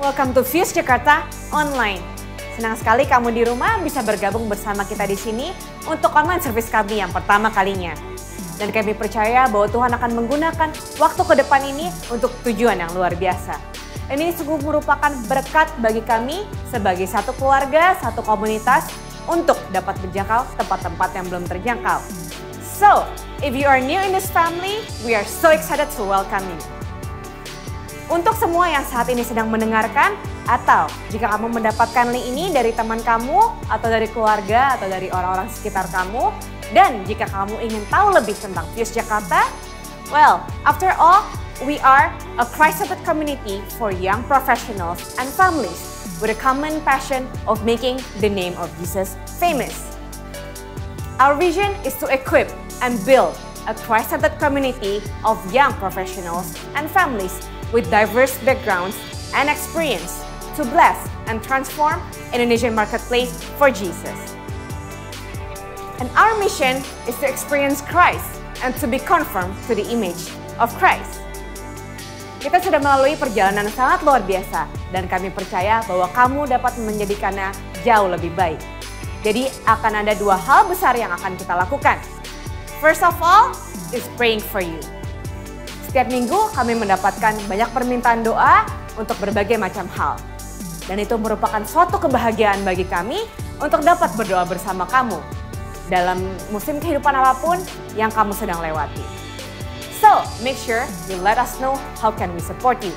welcome to Fuse Jakarta Online. Senang sekali kamu di rumah bisa bergabung bersama kita di sini untuk online service kami yang pertama kalinya. Dan kami percaya bahwa Tuhan akan menggunakan waktu ke depan ini untuk tujuan yang luar biasa. Dan ini sungguh merupakan berkat bagi kami sebagai satu keluarga, satu komunitas untuk dapat menjangkau tempat-tempat yang belum terjangkau. So, if you are new in this family, we are so excited to welcome you. Untuk semua yang saat ini sedang mendengarkan, atau jika kamu mendapatkan link ini dari teman kamu, atau dari keluarga, atau dari orang-orang sekitar kamu, dan jika kamu ingin tahu lebih tentang Fuse Jakarta, well, after all, we are a Christ-centered community for young professionals and families with a common passion of making the name of Jesus famous. Our vision is to equip and build a Christ-centered community of young professionals and families with diverse backgrounds and experience to bless and transform Indonesian marketplace for Jesus. And our mission is to experience Christ and to be conformed to the image of Christ. Kita sudah melalui perjalanan sangat luar biasa dan kami percaya bahwa kamu dapat menjadikannya jauh lebih baik. Jadi akan ada dua hal besar yang akan kita lakukan. First of all is praying for you. Setiap minggu kami mendapatkan banyak permintaan doa untuk berbagai macam hal. Dan itu merupakan suatu kebahagiaan bagi kami untuk dapat berdoa bersama kamu dalam musim kehidupan apapun yang kamu sedang lewati. So, make sure you let us know how can we support you.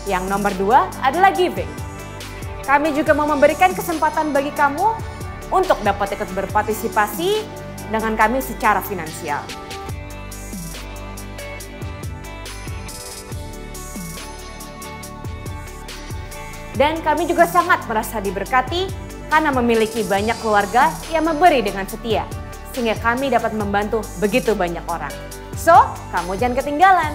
Yang nomor 2 adalah giving. Kami juga mau memberikan kesempatan bagi kamu untuk dapat ikut berpartisipasi dengan kami secara finansial. Dan kami juga sangat merasa diberkati karena memiliki banyak keluarga yang memberi dengan setia. Sehingga kami dapat membantu begitu banyak orang. So, kamu jangan ketinggalan.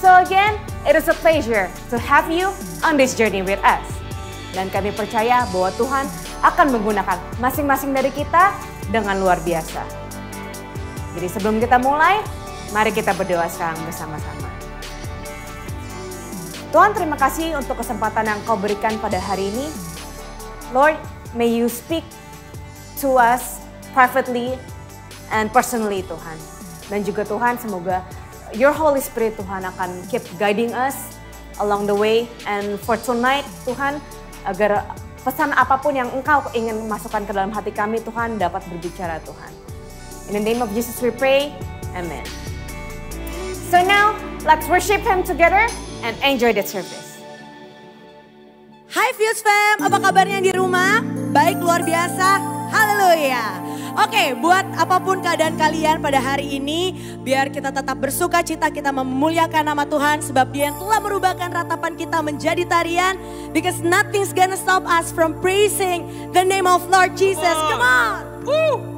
So again, it is a pleasure to have you on this journey with us. Dan kami percaya bahwa Tuhan akan menggunakan masing-masing dari kita dengan luar biasa. Jadi sebelum kita mulai, mari kita berdoa sekarang bersama-sama. Tuhan, terima kasih untuk kesempatan yang Kau berikan pada hari ini. Lord, may you speak to us privately and personally, Tuhan. Dan juga Tuhan, semoga Your Holy Spirit, Tuhan, akan keep guiding us along the way. And for tonight, Tuhan, agar pesan apapun yang Engkau ingin masukkan ke dalam hati kami, Tuhan, dapat berbicara, Tuhan. In the name of Jesus we pray, Amen. So now, let's worship Him together and enjoy the service. Hai Fuse Fam, apa kabarnya di rumah? Baik, luar biasa, haleluya. Oke, buat apapun keadaan kalian pada hari ini, biar kita tetap bersuka cita, kita memuliakan nama Tuhan, sebab Dia yang telah merubahkan ratapan kita menjadi tarian. Because nothing's gonna stop us from praising the name of Lord Jesus. Come on! Woo!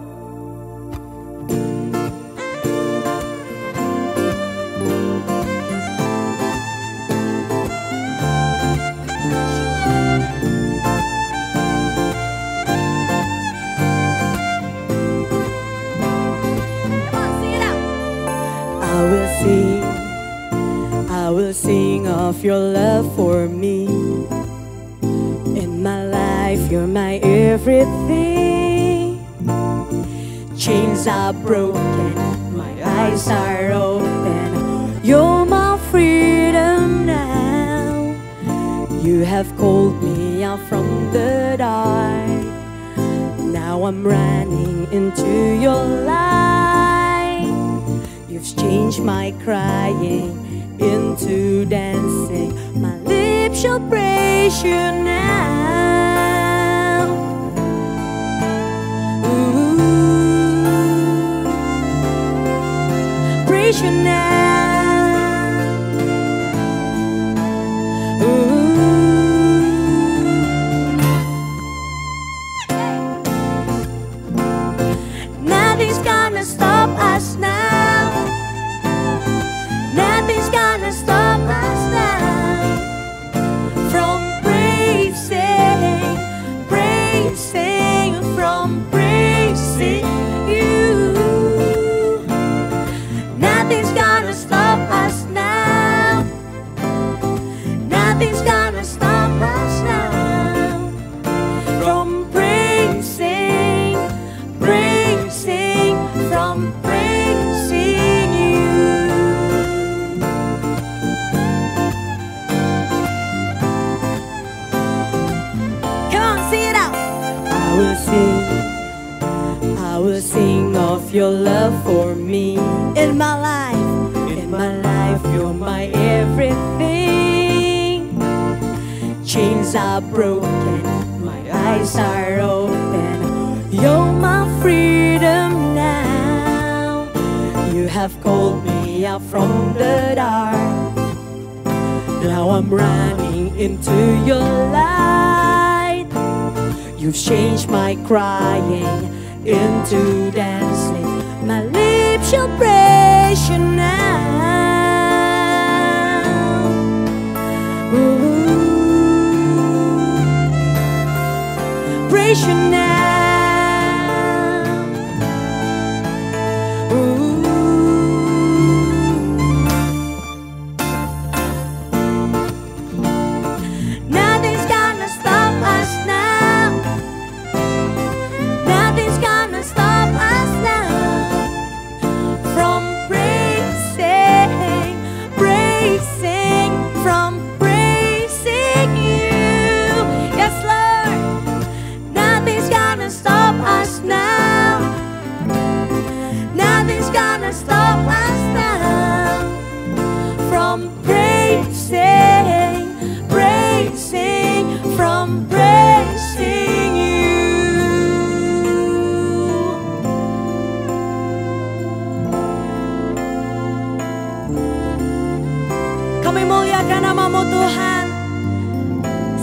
I will sing of your love for me. In my life, you're my everything. Chains are broken, my eyes are open. You're my freedom now. You have called me out from the dark. Now I'm running into your light. You've changed my crying into dancing. My lips shall praise you now. Ooh, praise you now. Ooh. Nothing's gonna stop us now. Nothing's gonna stop us now from praising, from praising you. Nothing's gonna your love for me. In my life, you're my everything. Chains are broken, my eyes are open. You're my freedom now. You have called me out from the dark. Now I'm running into your light. You've changed my crying into dancing. My lips shall praise you now. Ooh. Praise you now. Ooh. Nothing's gonna stop us now. Nothing's gonna stop us now from praising, praising, from praising you. Yes, Lord. Nothing's gonna stop us now. Nothing's gonna stop us now from praising, praising, from praising you. Kami muliakan nama-Mu Tuhan,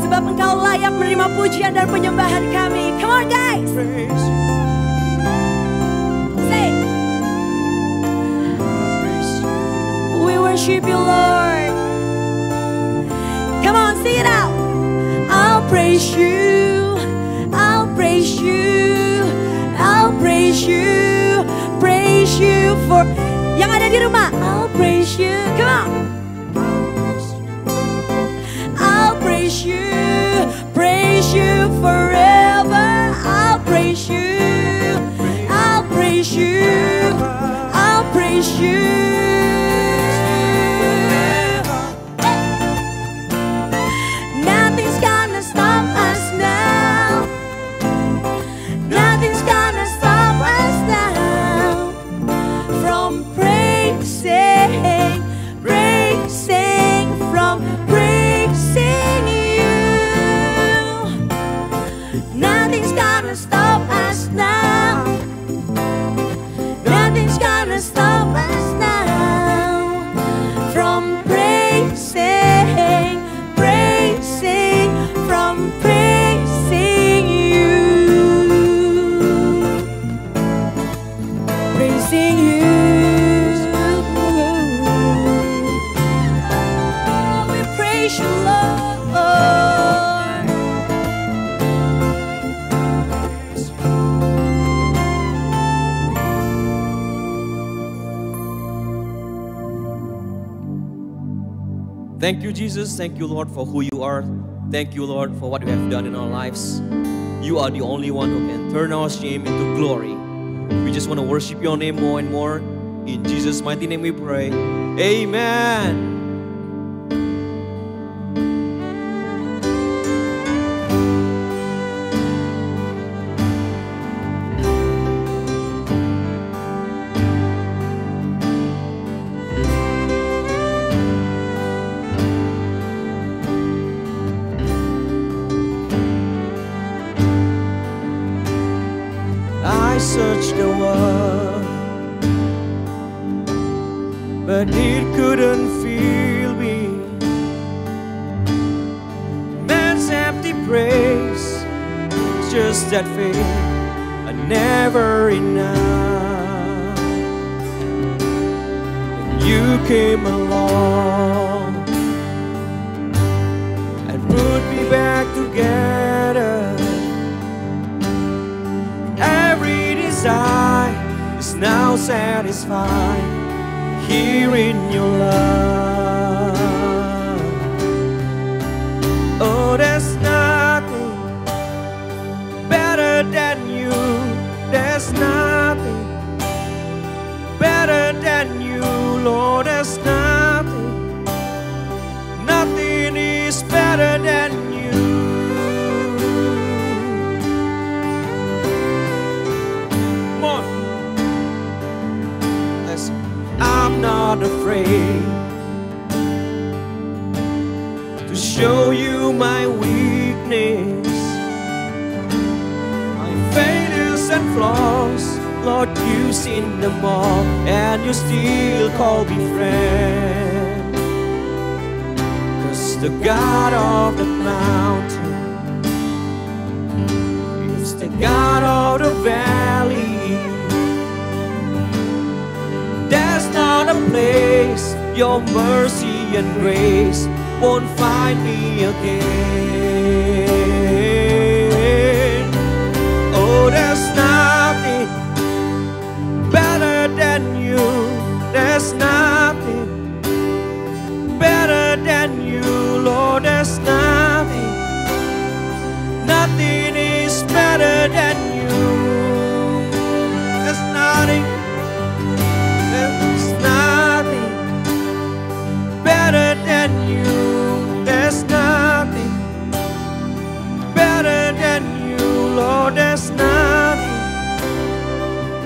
sebab Engkau layak menerima pujian dan penyembahan kami. Come on guys. Say, we worship you, Lord. Come on, sing it out. I'll praise you, I'll praise you, I'll praise you, praise you for. Yang ada di rumah, I'll praise you. Come on. I'll praise you forever. I'll praise you, I'll praise you, I'll praise you. Nothing's gonna stop us now. Nothing's gonna stop us now from praising, praising, from praising you. Nothing's gonna stop us now. Nothing's gonna stop us now from praising, praising, from praising you. Praising you. We praise you, Lord. Thank you, Jesus. Thank you, Lord, for who you are. Thank you, Lord, for what you have done in our lives. You are the only one who can turn our shame into glory. We just want to worship your name more and more. In Jesus' mighty name we pray. Amen. I searched the world, but it couldn't fill me. Man's empty praise, just that faith, are never enough. And you came along and put me back together. Every desire is now satisfied here in your love. Oh, there's nothing better than you. There's nothing better than you, Lord. There's nothing, nothing is better than you. Come on. show you my weakness, my failures and flaws. Lord, you've seen them all, and you still call me friend. 'Cause the God of the mountain is the God of the valley. There's not a place your mercy and grace won't find me again. Oh, there's nothing better than you. There's nothing better than you, Lord. There's nothing, nothing is better than you. There's nothing, there's nothing better than you. There's nothing better than you, Lord. There's nothing,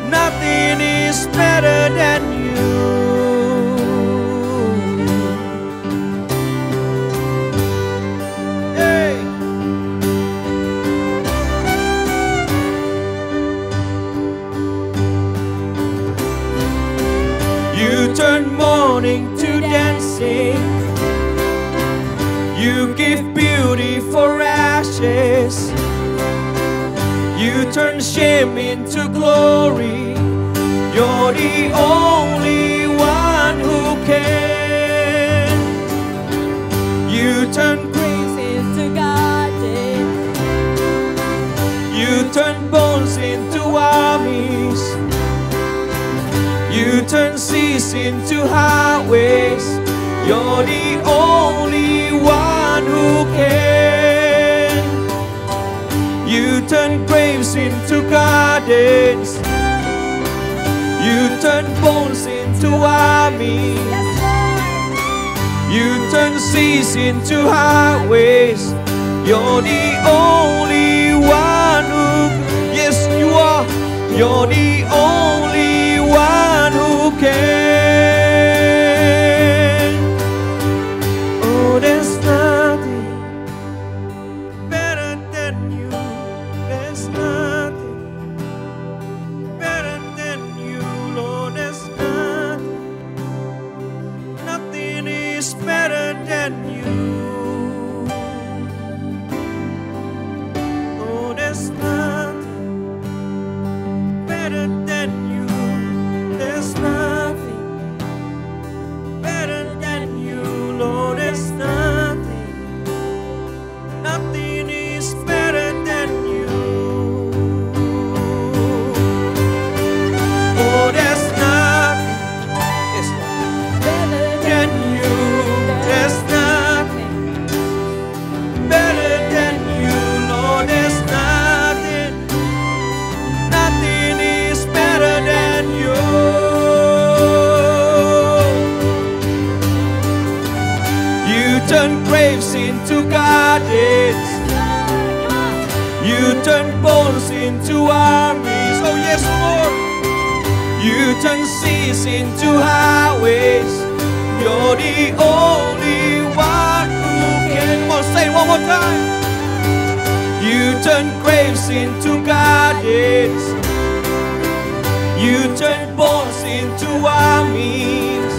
nothing is better than you. Hey. You turn mourning to dancing. You give beauty for ashes. You turn shame into glory. You're the only one who can. You turn grace into gardens. You turn bones into armies. You turn seas into highways. You're the only one who can. You turn graves into gardens. You turn bones into armies. You turn seas into highways. You're the only one who, yes you are. You're the only one who can. Oh, there's nothing better than you. There's nothing better than you, Lord. There's nothing, nothing is better than you. Oh, there's nothing better than you. There's nothing better than you, Lord. There's nothing, nothing is better than you. Oh, there's nothing, yes, better than you. There's nothing better than you, Lord. There's nothing, nothing is better than you. You turn graves into gardens. You turn bones into armies. Oh yes, Lord. You turn seas into highways. You're the only one who can. Come on, say it one more time. You turn graves into gardens. You turn bones into armies.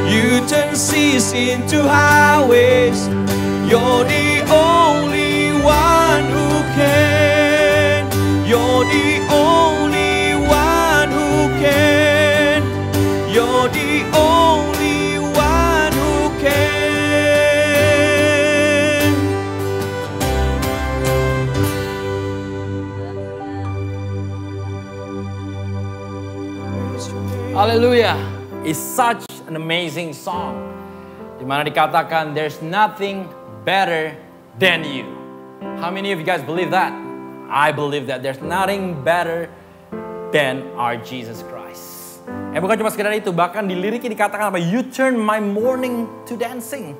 You turn seas into highways. You're the only one who can. You're the only one who can. You're the only one who can. Hallelujah. It's such an amazing song. Di mana dikatakan there's nothing better than you. How many of you guys believe that? I believe that there's nothing better than our Jesus Christ. Bukan cuma sekedar itu, bahkan di liriknya dikatakan apa? You turn my mourning to dancing.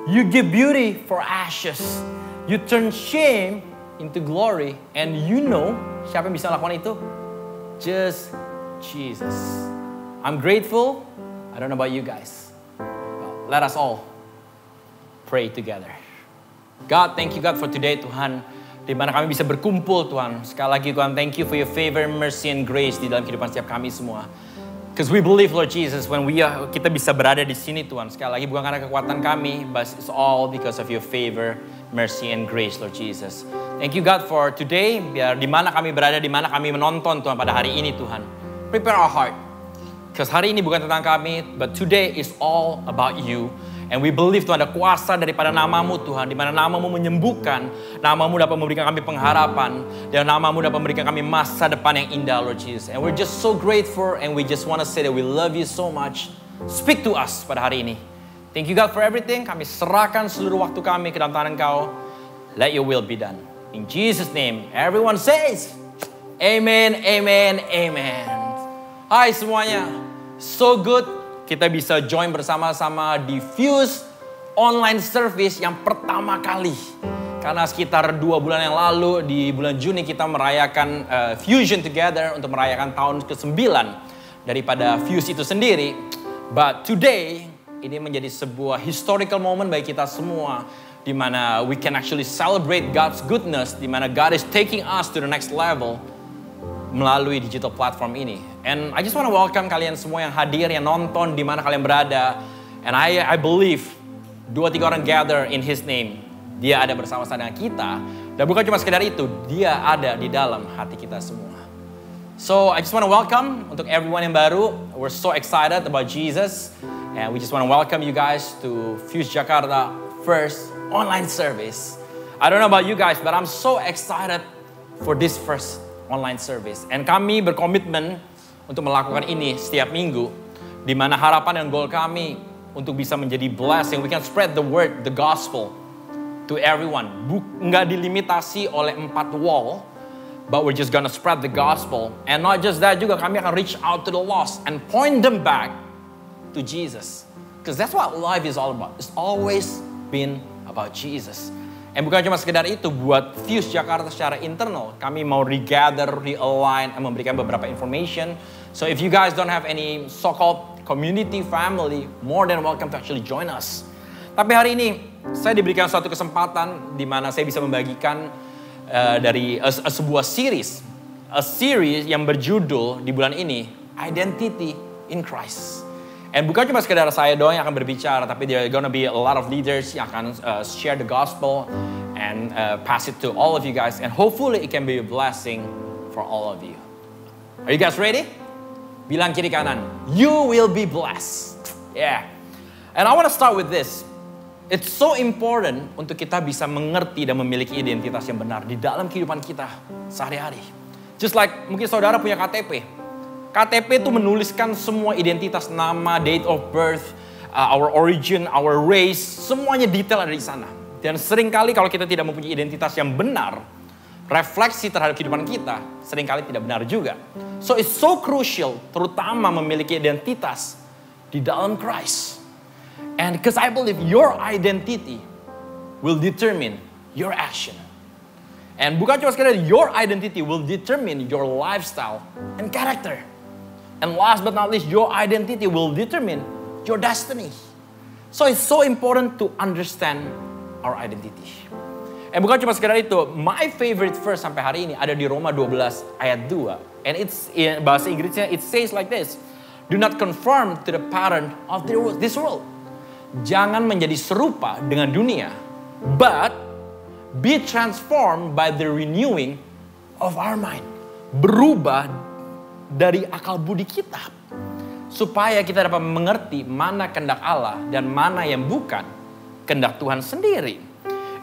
You give beauty for ashes. You turn shame into glory. And you know siapa yang bisa lakukan itu? Just Jesus. I'm grateful. I don't know about you guys. Well, let us all pray together. God, thank you God for today Tuhan. Di mana kami bisa berkumpul Tuhan. Sekali lagi Tuhan, thank you for your favor, mercy, and grace di dalam kehidupan setiap kami semua. Because we believe Lord Jesus, when kita bisa berada di sini Tuhan. Sekali lagi bukan karena kekuatan kami, but it's all because of your favor, mercy, and grace Lord Jesus. Thank you God for today. Biar di mana kami berada, di mana kami menonton Tuhan pada hari ini Tuhan. Prepare our heart. Because hari ini bukan tentang kami, but today is all about you. And we believe Tuhan ada kuasa daripada namamu Tuhan. Di mana namamu menyembuhkan. Namamu dapat memberikan kami pengharapan. Dan namamu dapat memberikan kami masa depan yang indah Lord Jesus. And we're just so grateful and we just want to say that we love you so much. Speak to us pada hari ini. Thank you God for everything. Kami serahkan seluruh waktu kami ke dalam tangan Engkau. Let your will be done. In Jesus' name, everyone says, Amen, Amen, Amen. Hai semuanya. So good. Kita bisa join bersama-sama di Fuse online service yang pertama kali. Karena sekitar 2 bulan yang lalu di bulan Juni kita merayakan Fusion Together untuk merayakan tahun ke-9 daripada Fuse itu sendiri. But today ini menjadi sebuah historical moment bagi kita semua di mana we can actually celebrate God's goodness, di mana God is taking us to the next level melalui digital platform ini. And I just want to welcome kalian semua yang hadir, yang nonton di mana kalian berada. And I believe 2-3 orang gather in His name. Dia ada bersama-sama dengan kita. Dan bukan cuma sekedar itu, Dia ada di dalam hati kita semua. So I just want to welcome untuk everyone yang baru. We're so excited about Jesus. And we just want to welcome you guys to Fuse Jakarta first online service. I don't know about you guys, but I'm so excited for this first online service. And kami berkomitmen untuk melakukan ini setiap minggu. Di mana harapan dan goal kami untuk bisa menjadi blessing. We can spread the word, the gospel to everyone. Nggak dilimitasi oleh 4 wall. But we're just gonna spread the gospel. And not just that juga, kami akan reach out to the lost and point them back to Jesus. Because that's what life is all about. It's always been about Jesus. And bukan cuma sekedar itu, buat Fuse Jakarta secara internal, kami mau regather, realign, dan memberikan beberapa information. So if you guys don't have any so-called community, family, more than welcome to actually join us. Tapi hari ini, saya diberikan suatu kesempatan di mana saya bisa membagikan dari sebuah series. A series yang berjudul di bulan ini, Identity in Christ. And bukan cuma sekedar saya doang yang akan berbicara, tapi there are gonna be a lot of leaders yang akan share the gospel and pass it to all of you guys. And hopefully it can be a blessing for all of you. Are you guys ready? Bilang kiri kanan, you will be blessed. Yeah. And I want to start with this. It's so important untuk kita bisa mengerti dan memiliki identitas yang benar di dalam kehidupan kita sehari-hari. Just like mungkin saudara punya KTP. KTP itu menuliskan semua identitas, nama, date of birth, our origin, our race, semuanya detail ada di sana. Dan seringkali kalau kita tidak mempunyai identitas yang benar, refleksi terhadap kehidupan kita seringkali tidak benar juga. So it's so crucial, terutama memiliki identitas di dalam Christ. And because I believe your identity will determine your action. And bukan cuma sekedar your identity will determine your lifestyle and character. And last but not least, your identity will determine your destiny. So it's so important to understand our identity. And bukan cuma sekedar itu, my favorite verse sampai hari ini ada di Roma 12 ayat 2. And it's in bahasa Inggrisnya, it says like this. Do not conform to the pattern of this world. Jangan menjadi serupa dengan dunia. But be transformed by the renewing of our mind. Berubah dari akal budi kita. Supaya kita dapat mengerti mana kehendak Allah dan mana yang bukan kehendak Tuhan sendiri.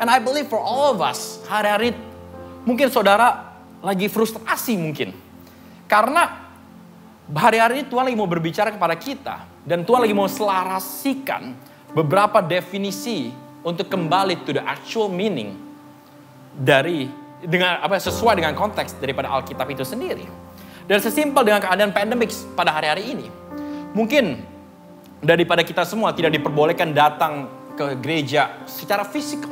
And I believe for all of us, hari-hari mungkin saudara lagi frustrasi mungkin. Karena hari-hari Tuhan lagi mau berbicara kepada kita. Dan Tuhan lagi mau selarasikan beberapa definisi untuk kembali to the actual meaning sesuai dengan konteks daripada Alkitab itu sendiri. Dan sesimpel dengan keadaan pandemik pada hari-hari ini. Mungkin daripada kita semua tidak diperbolehkan datang ke gereja secara fisikal.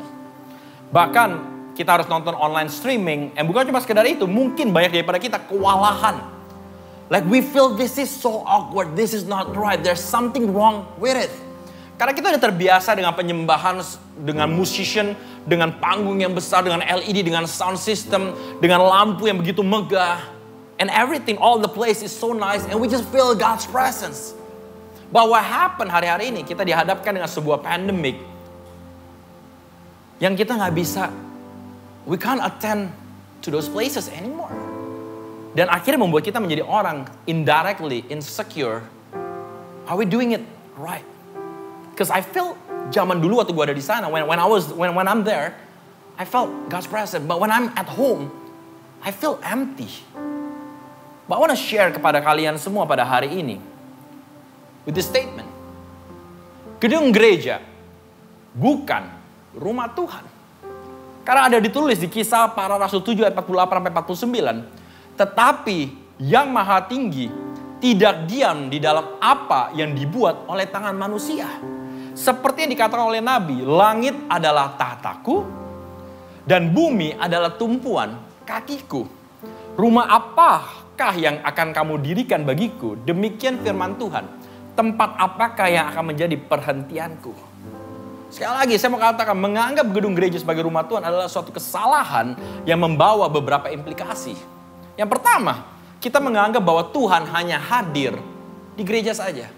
Bahkan kita harus nonton online streaming. And bukan cuma sekedar itu, mungkin banyak daripada kita kewalahan. Like we feel this is so awkward, this is not right, there's something wrong with it. Karena kita udah terbiasa dengan penyembahan, dengan musician, dengan panggung yang besar, dengan LED, dengan sound system, dengan lampu yang begitu megah. And everything, all the place is so nice and we just feel God's presence. But what happened hari-hari ini, kita dihadapkan dengan sebuah pandemic yang kita nggak bisa, we can't attend to those places anymore. Dan akhirnya membuat kita menjadi orang indirectly insecure. Are we doing it right? Because I feel zaman dulu waktu gue ada di sana, when I'm there, I felt God's presence. But when I'm at home, I feel empty. But I want to share kepada kalian semua pada hari ini with this statement. Gedung gereja bukan rumah Tuhan. Karena ada ditulis di Kisah Para Rasul 7 ayat 48-49. Tetapi yang maha tinggi tidak diam di dalam apa yang dibuat oleh tangan manusia. Seperti yang dikatakan oleh Nabi, langit adalah tahtaku dan bumi adalah tumpuan kakiku. Rumah apakah yang akan kamu dirikan bagiku? Demikian firman Tuhan. Tempat apakah yang akan menjadi perhentianku? Sekali lagi saya mau katakan, menganggap gedung gereja sebagai rumah Tuhan adalah suatu kesalahan yang membawa beberapa implikasi. Yang pertama, kita menganggap bahwa Tuhan hanya hadir di gereja saja.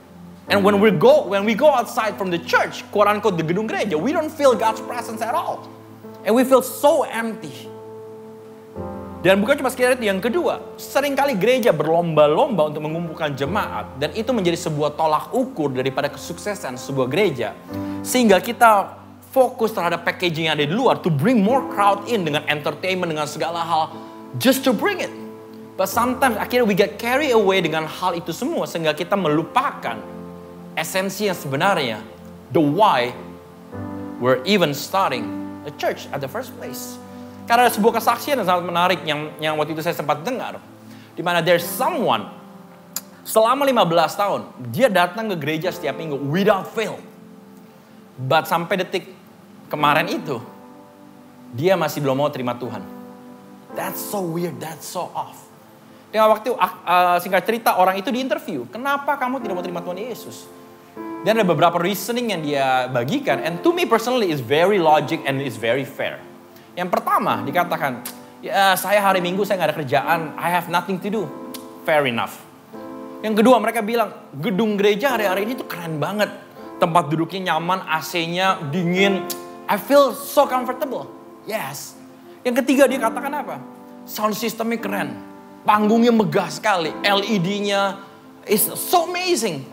And when we go outside from the church, quote unquote, the gedung gereja, we don't feel God's presence at all. And we feel so empty. Dan bukan cuma sekedar itu, yang kedua, seringkali gereja berlomba-lomba untuk mengumpulkan jemaat. Dan itu menjadi sebuah tolak ukur daripada kesuksesan sebuah gereja. Sehingga kita fokus terhadap packaging yang ada di luar, to bring more crowd in dengan entertainment, dengan segala hal, just to bring it. But sometimes akhirnya we get carried away dengan hal itu semua, sehingga kita melupakan esensi yang sebenarnya, the why we're even starting a church at the first place. Karena ada sebuah kesaksian yang sangat menarik yang waktu itu saya sempat dengar, di mana there's someone selama 15 tahun dia datang ke gereja setiap minggu without fail. But sampai detik kemarin itu dia masih belum mau terima Tuhan. That's so weird, that's so off. Dengan waktu singkat cerita orang itu diinterview, kenapa kamu tidak mau terima Tuhan Yesus? Dan ada beberapa reasoning yang dia bagikan, and to me personally is very logic and is very fair. Yang pertama dikatakan, ya saya hari Minggu saya nggak ada kerjaan, I have nothing to do. Fair enough. Yang kedua mereka bilang, gedung gereja hari-hari ini tuh keren banget. Tempat duduknya nyaman, AC-nya dingin. I feel so comfortable. Yes. Yang ketiga dia katakan apa? Sound systemnya keren. Panggungnya megah sekali. LED-nya is so amazing.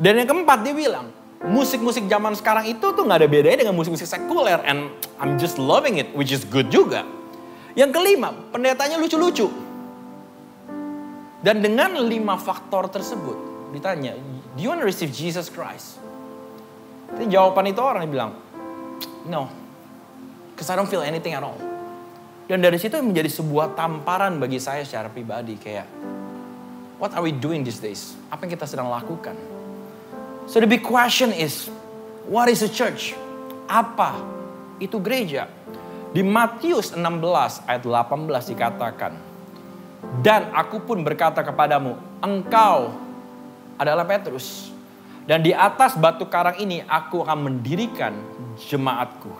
Dan yang keempat dia bilang, musik-musik zaman sekarang itu tuh gak ada bedanya dengan musik-musik sekuler. And I'm just loving it, which is good juga. Yang kelima, pendetanya lucu-lucu. Dan dengan 5 faktor tersebut, ditanya, do you want to receive Jesus Christ? Jadi jawaban itu orang yang bilang, no. Because I don't feel anything at all. Dan dari situ menjadi sebuah tamparan bagi saya secara pribadi. Kayak, what are we doing these days? Apa yang kita sedang lakukan? So the big question is, what is a church? Apa itu gereja? Di Matius 16 ayat 18 dikatakan, dan aku pun berkata kepadamu, engkau adalah Petrus. Dan di atas batu karang ini aku akan mendirikan jemaatku.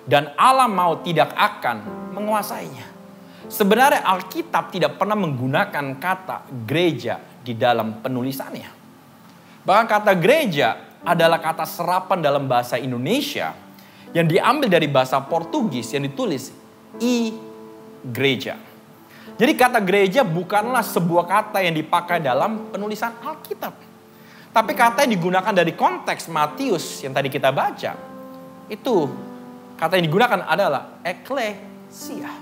Dan alam maut tidak akan menguasainya. Sebenarnya Alkitab tidak pernah menggunakan kata gereja di dalam penulisannya. Bahkan kata gereja adalah kata serapan dalam bahasa Indonesia yang diambil dari bahasa Portugis yang ditulis igreja. Jadi kata gereja bukanlah sebuah kata yang dipakai dalam penulisan Alkitab. Tapi kata yang digunakan dari konteks Matius yang tadi kita baca, itu kata yang digunakan adalah eklesia.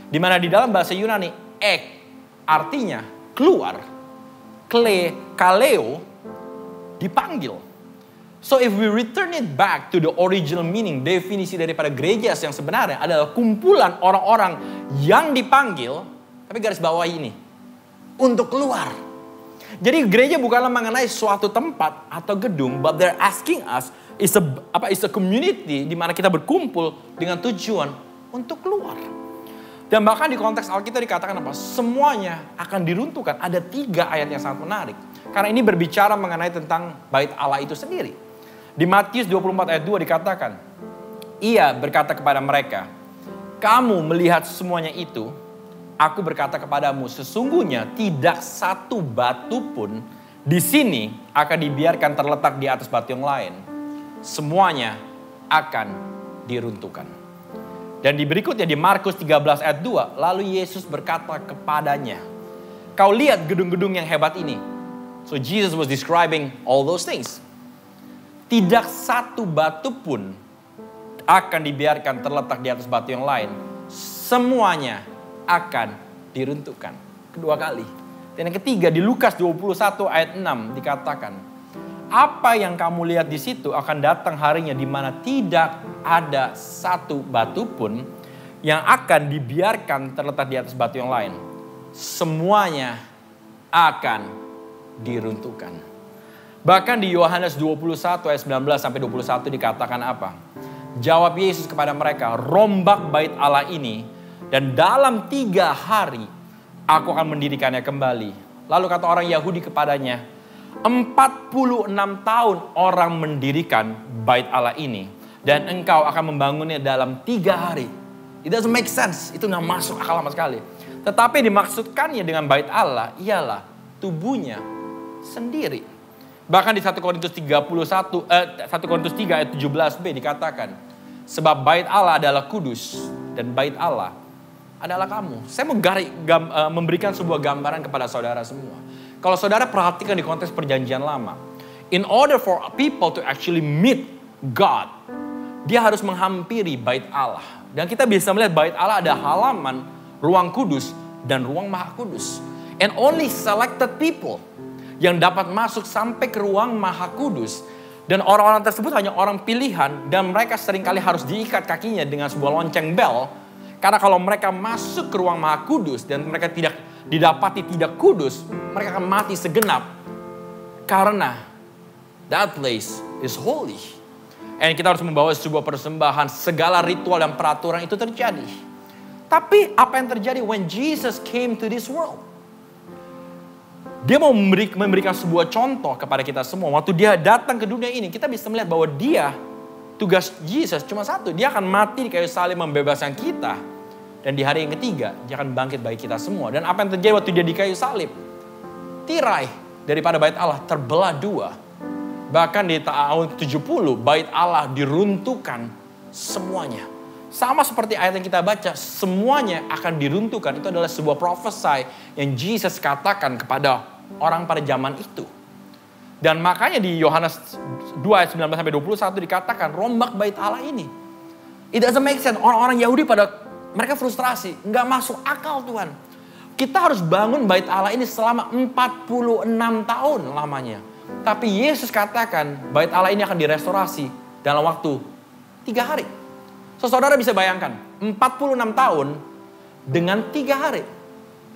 Di mana di dalam bahasa Yunani, ek artinya keluar, kaleo dipanggil. So if we return it back to the original meaning, definisi daripada gereja yang sebenarnya adalah kumpulan orang-orang yang dipanggil, tapi garis bawah ini, untuk keluar. Jadi gereja bukanlah mengenai suatu tempat atau gedung, but they're asking us is a community di mana kita berkumpul dengan tujuan untuk keluar. Dan bahkan di konteks Alkitab dikatakan apa? Semuanya akan diruntuhkan. Ada 3 ayat yang sangat menarik. Karena ini berbicara mengenai tentang bait Allah itu sendiri. Di Matius 24 ayat 2 dikatakan, ia berkata kepada mereka, kamu melihat semuanya itu, aku berkata kepadamu, sesungguhnya tidak satu batu pun di sini akan dibiarkan terletak di atas batu yang lain. Semuanya akan diruntuhkan. Dan di berikutnya di Markus 13 ayat 2, lalu Yesus berkata kepadanya, kau lihat gedung-gedung yang hebat ini. So Jesus was describing all those things. Tidak satu batu pun akan dibiarkan terletak di atas batu yang lain. Semuanya akan diruntuhkan. Kedua kali. Dan yang ketiga di Lukas 21 ayat 6 dikatakan, apa yang kamu lihat di situ akan datang harinya di mana tidak ada satu batu pun yang akan dibiarkan terletak di atas batu yang lain. Semuanya akan diruntuhkan. Bahkan di Yohanes 21 ayat 19 sampai 21 dikatakan apa? Jawab Yesus kepada mereka, rombak bait Allah ini dan dalam 3 hari aku akan mendirikannya kembali. Lalu kata orang Yahudi kepadanya, 46 tahun orang mendirikan bait Allah ini dan engkau akan membangunnya dalam 3 hari. It doesn't make sense, itu gak masuk akal sama sekali. Tetapi dimaksudkannya dengan bait Allah ialah tubuhnya sendiri. Bahkan di 1 Korintus 3 ayat 17b dikatakan, sebab bait Allah adalah kudus dan bait Allah adalah kamu. Saya mau memberikan sebuah gambaran kepada saudara semua. Kalau saudara perhatikan di konteks perjanjian lama, in order for people to actually meet God, dia harus menghampiri bait Allah. Dan kita bisa melihat bait Allah ada halaman, ruang kudus dan ruang maha kudus. And only selected people yang dapat masuk sampai ke ruang maha kudus. Dan orang-orang tersebut hanya orang pilihan dan mereka seringkali harus diikat kakinya dengan sebuah lonceng bel. Karena kalau mereka masuk ke ruang maha kudus dan mereka tidak didapati tidak kudus, mereka akan mati segenap. Karena that place is holy. Dan kita harus membawa sebuah persembahan, segala ritual dan peraturan itu terjadi. Tapi apa yang terjadi when Jesus came to this world? Dia mau memberikan sebuah contoh kepada kita semua. Waktu dia datang ke dunia ini, kita bisa melihat bahwa tugas Jesus cuma satu. Dia akan mati di kayu salib membebaskan kita. Dan di hari yang ketiga, dia akan bangkit bagi kita semua. Dan apa yang terjadi waktu dia di kayu salib? Tirai daripada bait Allah terbelah 2. Bahkan di tahun 70, bait Allah diruntuhkan semuanya. Sama seperti ayat yang kita baca, semuanya akan diruntuhkan. Itu adalah sebuah prophesy yang Jesus katakan kepada orang pada zaman itu. Dan makanya di Yohanes 2 ayat 19-21 dikatakan rombak bait Allah ini. It doesn't make sense. Orang-orang Yahudi mereka frustrasi. Nggak masuk akal Tuhan. Kita harus bangun bait Allah ini selama 46 tahun lamanya. Tapi Yesus katakan bait Allah ini akan direstorasi dalam waktu 3 hari. So saudara bisa bayangkan 46 tahun dengan 3 hari.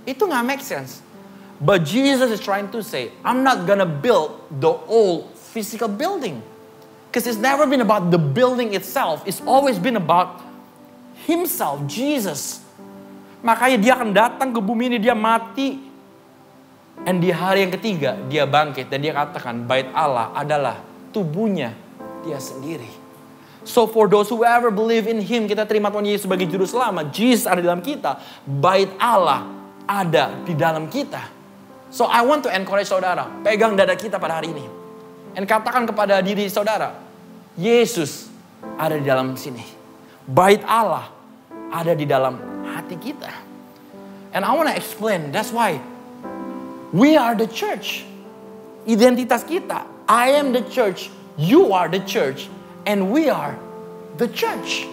Itu nggak make sense. But Jesus is trying to say, I'm not gonna build the old physical building. Because it's never been about the building itself. It's always been about Himself, Jesus. Makanya dia akan datang ke bumi ini, dia mati. Dan di hari yang ketiga, dia bangkit. Dan dia katakan, bait Allah adalah tubuhnya dia sendiri. So for those who ever believe in Him, kita terima Tuhan Yesus sebagai Juru Selamat. Jesus ada di dalam kita. Bait Allah ada di dalam kita. So I want to encourage saudara, pegang dada kita pada hari ini. Dan katakan kepada diri saudara, Yesus ada di dalam sini. Bait Allah ada di dalam hati kita. And I want to explain, that's why we are the church. Identitas kita, I am the church, you are the church, and we are the church.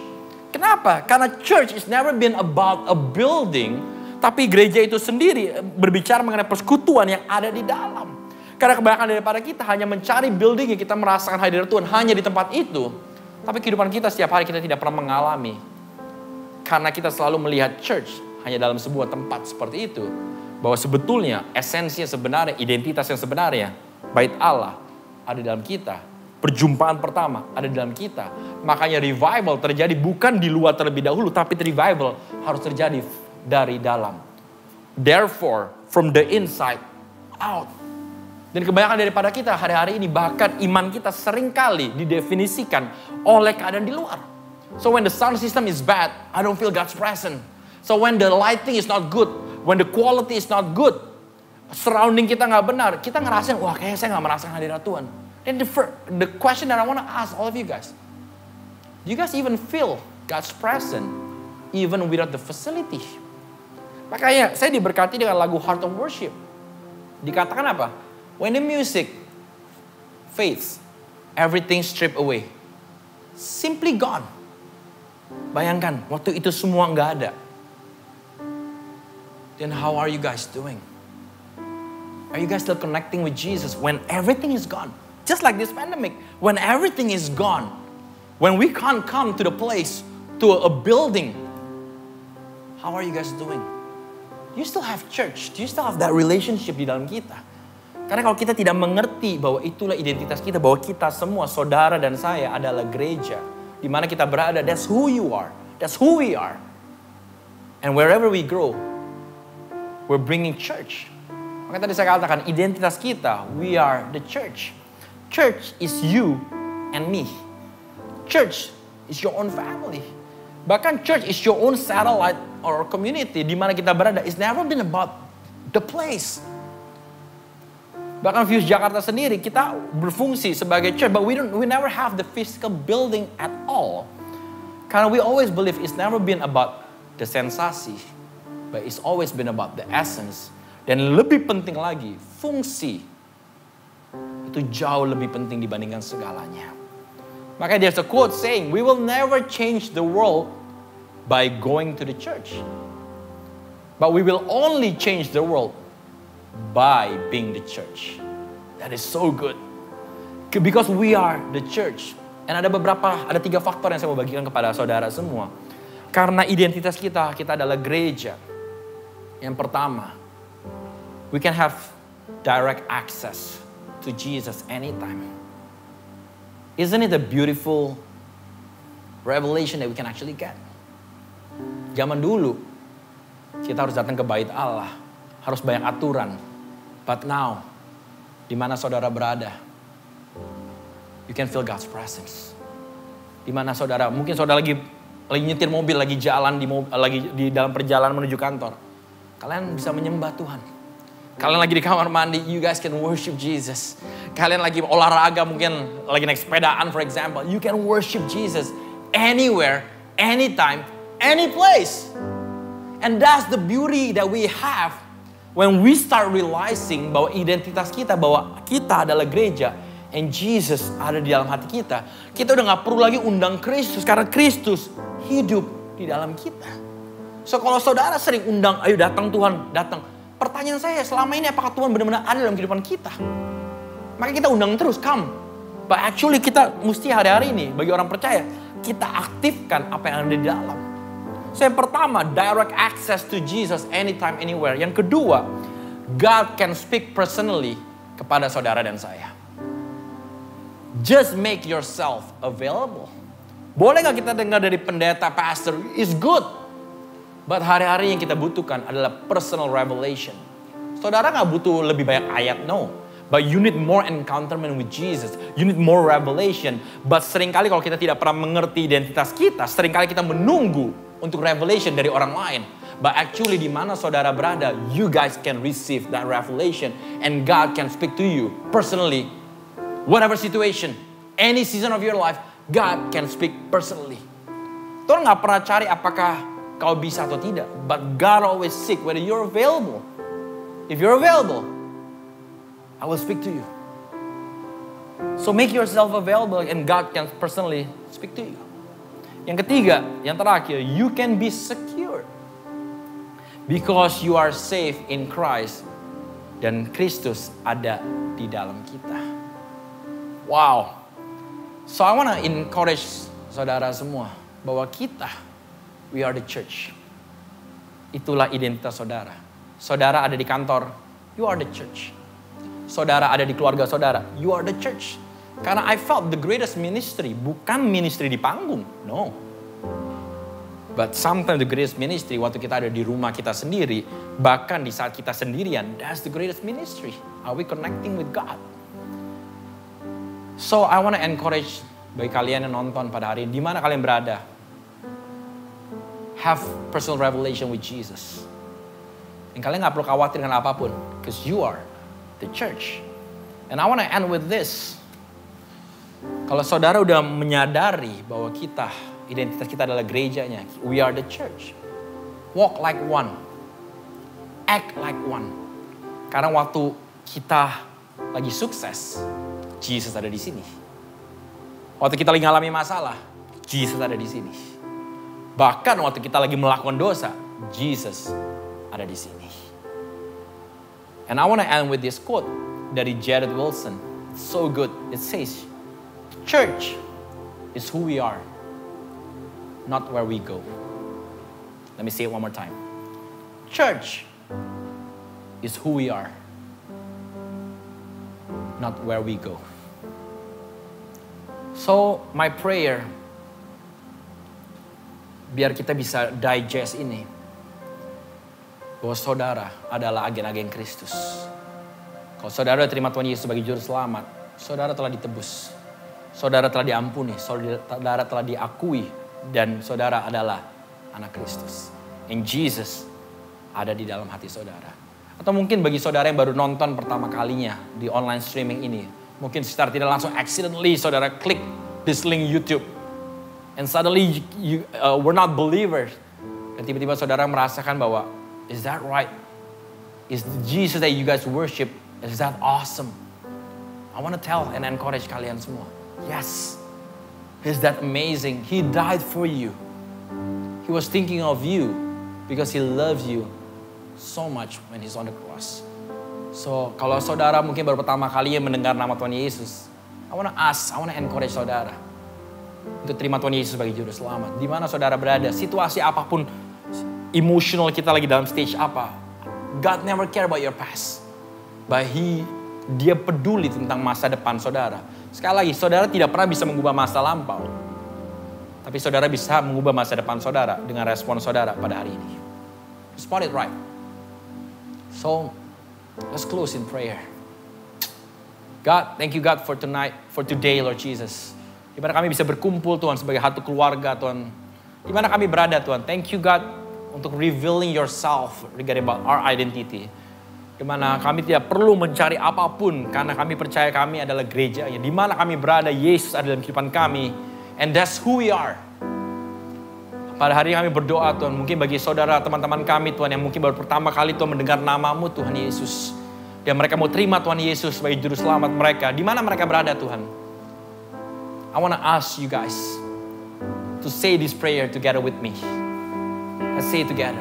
Kenapa? Karena church is never been about a building. Tapi gereja itu sendiri berbicara mengenai persekutuan yang ada di dalam. Karena kebanyakan daripada kita hanya mencari building yang kita merasakan hadirat Tuhan hanya di tempat itu. Tapi kehidupan kita setiap hari kita tidak pernah mengalami. Karena kita selalu melihat church hanya dalam sebuah tempat seperti itu. Bahwa sebetulnya esensi yang sebenarnya, identitas yang sebenarnya, bait Allah ada di dalam kita. Perjumpaan pertama ada di dalam kita. Makanya revival terjadi bukan di luar terlebih dahulu. Tapi revival harus terjadi dari dalam. Therefore, from the inside out. Dan kebanyakan daripada kita hari-hari ini, bahkan iman kita seringkali didefinisikan oleh keadaan di luar. So when the sound system is bad, I don't feel God's presence. So when the lighting is not good, when the quality is not good, surrounding kita nggak benar, kita ngerasain, wah kayaknya saya nggak merasakan hadirat Tuhan. Then the question that I want to ask all of you guys, do you guys even feel God's presence even without the facility? Makanya saya diberkati dengan lagu Heart of Worship. Dikatakan apa? When the music fades, everything stripped away. Simply gone. Bayangkan, waktu itu semua nggak ada. Then how are you guys doing? Are you guys still connecting with Jesus when everything is gone? Just like this pandemic, when everything is gone, when we can't come to the place, to a building, how are you guys doing? Do you still have church? Do you still have that relationship di dalam kita? Karena kalau kita tidak mengerti bahwa itulah identitas kita, bahwa kita semua, saudara dan saya adalah gereja, di mana kita berada, that's who you are, that's who we are. And wherever we grow, we're bringing church. Maka tadi saya katakan, identitas kita, we are the church. Church is you and me. Church is your own family. Bahkan church is your own satellite or community di mana kita berada. It's never been about the place. Bahkan Fuse Jakarta sendiri, kita berfungsi sebagai church, but we never have the physical building at all. Karena we always believe it's never been about the sensasi, but it's always been about the essence. Dan lebih penting lagi, fungsi itu jauh lebih penting dibandingkan segalanya. Makanya there's a quote saying, we will never change the world by going to the church. But we will only change the world by being the church. That is so good. Because we are the church. And ada 3 faktor yang saya mau bagikan kepada saudara semua. Karena identitas kita adalah gereja. Yang pertama, we can have direct access to Jesus anytime. Isn't it a beautiful revelation that we can actually get? Zaman dulu, kita harus datang ke bait Allah. Harus banyak aturan. But now, di mana saudara berada, you can feel God's presence. Di mana saudara, mungkin saudara lagi nyetir mobil, lagi jalan lagi di dalam perjalanan menuju kantor. Kalian bisa menyembah Tuhan. Kalian lagi di kamar mandi, you guys can worship Jesus. Kalian lagi olahraga, mungkin lagi naik sepedaan for example, you can worship Jesus anywhere, anytime, any place. And that's the beauty that we have when we start realizing bahwa identitas kita, bahwa kita adalah gereja, and Jesus ada di dalam hati kita. Kita udah gak perlu lagi undang Kristus, karena Kristus hidup di dalam kita. So kalau saudara sering undang, ayo datang Tuhan, datang. Pertanyaan saya, selama ini apakah Tuhan benar-benar ada dalam kehidupan kita? Maka kita undang terus, come. But actually kita mesti hari-hari ini, bagi orang percaya, kita aktifkan apa yang ada di dalam. So yang pertama, direct access to Jesus anytime, anywhere. Yang kedua, God can speak personally kepada saudara dan saya. Just make yourself available. Boleh gak kita dengar dari pendeta, pastor, is good. But hari-hari yang kita butuhkan adalah personal revelation. Saudara gak butuh lebih banyak ayat, no. But you need more encounterment with Jesus. You need more revelation. But seringkali kalau kita tidak pernah mengerti identitas kita, seringkali kita menunggu untuk revelation dari orang lain. But actually di mana saudara berada, you guys can receive that revelation. And God can speak to you personally. Whatever situation, any season of your life, God can speak personally. Tuhan gak pernah cari apakah kau bisa atau tidak. But God always seek whether you're available. If you're available, I will speak to you. So make yourself available and God can personally speak to you. Yang ketiga, yang terakhir, you can be secure. Because you are safe in Christ. Dan Kristus ada di dalam kita. Wow. So I want to encourage saudara semua. Bahwa kita, we are the church. Itulah identitas saudara. Saudara ada di kantor, you are the church. Saudara ada di keluarga saudara, you are the church. Karena I felt the greatest ministry bukan ministry di panggung, no. But sometimes the greatest ministry waktu kita ada di rumah kita sendiri, bahkan di saat kita sendirian, that's the greatest ministry. Are we connecting with God? So I want to encourage bagi kalian yang nonton pada hari ini, di mana kalian berada, have personal revelation with Jesus. Dan kalian gak perlu khawatir dengan apapun, because you are the church. And I want to end with this. Kalau saudara udah menyadari bahwa kita, identitas kita adalah gerejanya, we are the church. Walk like one, act like one. Karena waktu kita lagi sukses, Jesus ada di sini. Waktu kita lagi ngalami masalah, Jesus ada di sini. Bahkan waktu kita lagi melakukan dosa, Jesus ada di sini. And I want to end with this quote dari Jared Wilson. It's so good. It says, church is who we are, not where we go. Let me say it one more time. Church is who we are, not where we go. So, my prayer, biar kita bisa digest ini, bahwa saudara adalah agen-agen Kristus. Kalau saudara terima Tuhan Yesus sebagai juru selamat, saudara telah ditebus. Saudara telah diampuni, saudara telah diakui, dan saudara adalah anak Kristus. And Jesus ada di dalam hati saudara. Atau mungkin bagi saudara yang baru nonton pertama kalinya di online streaming ini, mungkin secara tidak langsung accidentally saudara klik this link YouTube. And suddenly we're not believers. Dan tiba-tiba saudara merasakan bahwa, is that right? Is the Jesus that you guys worship, is that awesome? I want to tell and encourage kalian semua. Yes. Is that amazing? He died for you. He was thinking of you because He loves you so much when He's on the cross. So, kalau saudara mungkin baru pertama kali mendengar nama Tuhan Yesus, I want to encourage saudara untuk terima Tuhan Yesus sebagai juru selamat. Di mana saudara berada, situasi apapun, emotional kita lagi dalam stage apa, God never care about your past. But Dia peduli tentang masa depan saudara. Sekali lagi, saudara tidak pernah bisa mengubah masa lampau. Tapi saudara bisa mengubah masa depan saudara dengan respon saudara pada hari ini. Spot it right. So, let's close in prayer. God, thank you God for tonight, for today Lord Jesus. Di mana kami bisa berkumpul Tuhan sebagai satu keluarga Tuhan. Di mana kami berada Tuhan. Thank you God untuk revealing yourself regarding about our identity. Di mana kami tidak perlu mencari apapun karena kami percaya kami adalah gerejanya. Di mana kami berada, Yesus ada dalam kehidupan kami. And that's who we are. Pada hari ini kami berdoa Tuhan, mungkin bagi saudara, teman-teman kami Tuhan yang mungkin baru pertama kali Tuhan mendengar namamu Tuhan Yesus. Dan mereka mau terima Tuhan Yesus sebagai juru selamat mereka. Di mana mereka berada Tuhan? I want to ask you guys to say this prayer together with me. Let's say it together.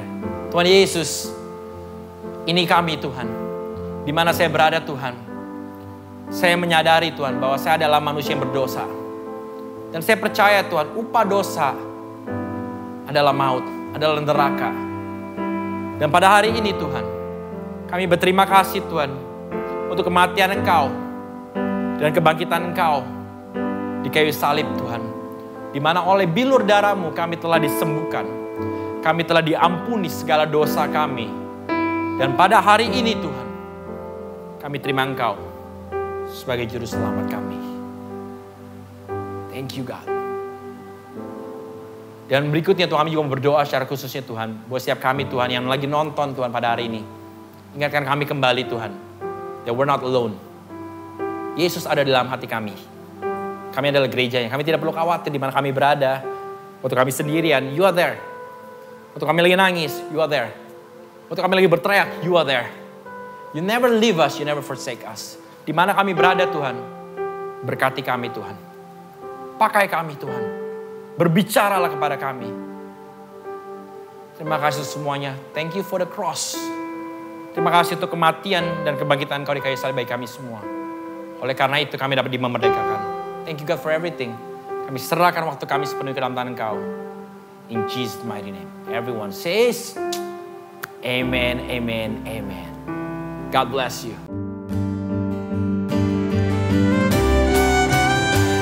Tuhan Yesus, ini kami Tuhan. Di mana saya berada Tuhan. Saya menyadari Tuhan bahwa saya adalah manusia yang berdosa. Dan saya percaya Tuhan, upah dosa adalah maut, adalah neraka. Dan pada hari ini Tuhan, kami berterima kasih Tuhan untuk kematian Engkau dan kebangkitan Engkau di kayu salib Tuhan. Di mana oleh bilur darah-Mu kami telah disembuhkan. Kami telah diampuni segala dosa kami. Dan pada hari ini Tuhan, kami terima Engkau sebagai juru selamat kami. Thank you God. Dan berikutnya Tuhan, kami juga berdoa secara khususnya Tuhan, buat setiap kami Tuhan yang lagi nonton Tuhan pada hari ini. Ingatkan kami kembali Tuhan, that we're not alone. Yesus ada dalam hati kami. Kami adalah gerejanya. Kami tidak perlu khawatir di mana kami berada. Waktu kami sendirian, you are there. Waktu kami lagi nangis, you are there. Waktu kami lagi berteriak, you are there. You never leave us, you never forsake us. Di mana kami berada Tuhan, berkati kami Tuhan. Pakai kami Tuhan. Berbicaralah kepada kami. Terima kasih semuanya. Thank you for the cross. Terima kasih untuk kematian dan kebangkitan Kau di kayu salib bagi kami semua. Oleh karena itu kami dapat dimerdekakan. Thank you God for everything. Kami serahkan waktu kami sepenuhnya ke dalam tangan Kau. In Jesus' mighty name. Everyone says, Amen, amen, amen. God bless you.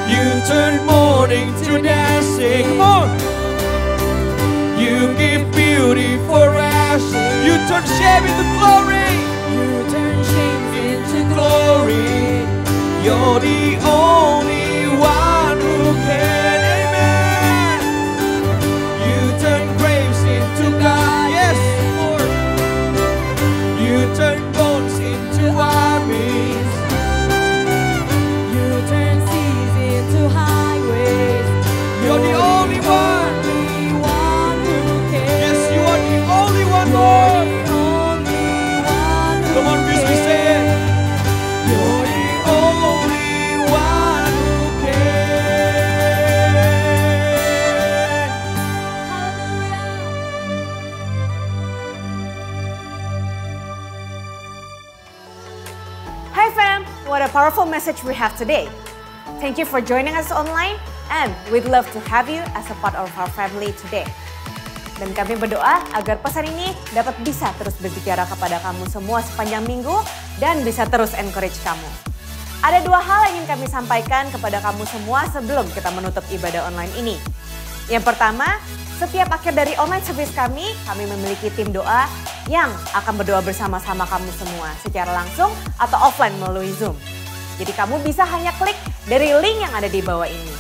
You turn mourning to dancing. Come on. You beauty for ashes. You turn shame into glory. You turn shame into Glory. You're the only one who can. Amen. You turn graves into God. Yes, Lord. You turn bones into armies. You turn seas into highways. You're the only one. Only one who can. Yes, you are the only one, Lord. Only one who Come on, please, we say it. You're the only one who can. Hi fam, what a powerful message we have today. Thank you for joining us online and we'd love to have you as a part of our family today. Dan kami berdoa agar pesan ini dapat bisa terus berbicara kepada kamu semua sepanjang minggu dan bisa terus encourage kamu. Ada dua hal yang ingin kami sampaikan kepada kamu semua sebelum kita menutup ibadah online ini. Yang pertama, setiap akhir dari online service kami memiliki tim doa yang akan berdoa bersama-sama kamu semua secara langsung atau offline melalui Zoom. Jadi kamu bisa hanya klik dari link yang ada di bawah ini.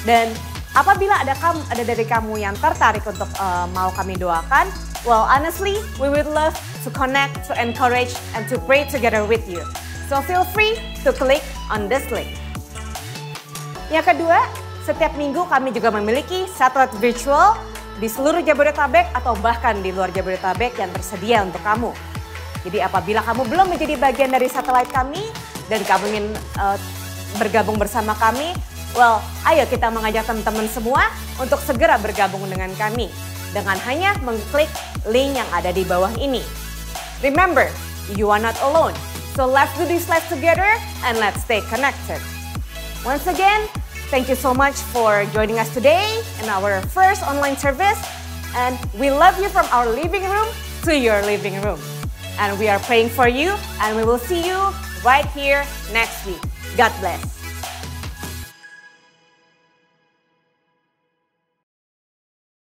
Dan apabila ada dari kamu yang tertarik untuk mau kami doakan, well honestly, we would love to connect, to encourage, and to pray together with you. So feel free to click on this link. Yang kedua, setiap minggu kami juga memiliki satelit virtual di seluruh Jabodetabek atau bahkan di luar Jabodetabek yang tersedia untuk kamu. Jadi apabila kamu belum menjadi bagian dari satelit kami dan kamu ingin bergabung bersama kami, well, ayo kita mengajak teman-teman semua untuk segera bergabung dengan kami dengan hanya mengklik link yang ada di bawah ini. Remember, you are not alone. So let's do this life together and let's stay connected. Once again, thank you so much for joining us today in our first online service. And we love you from our living room to your living room. And we are praying for you and we will see you right here next week. God bless.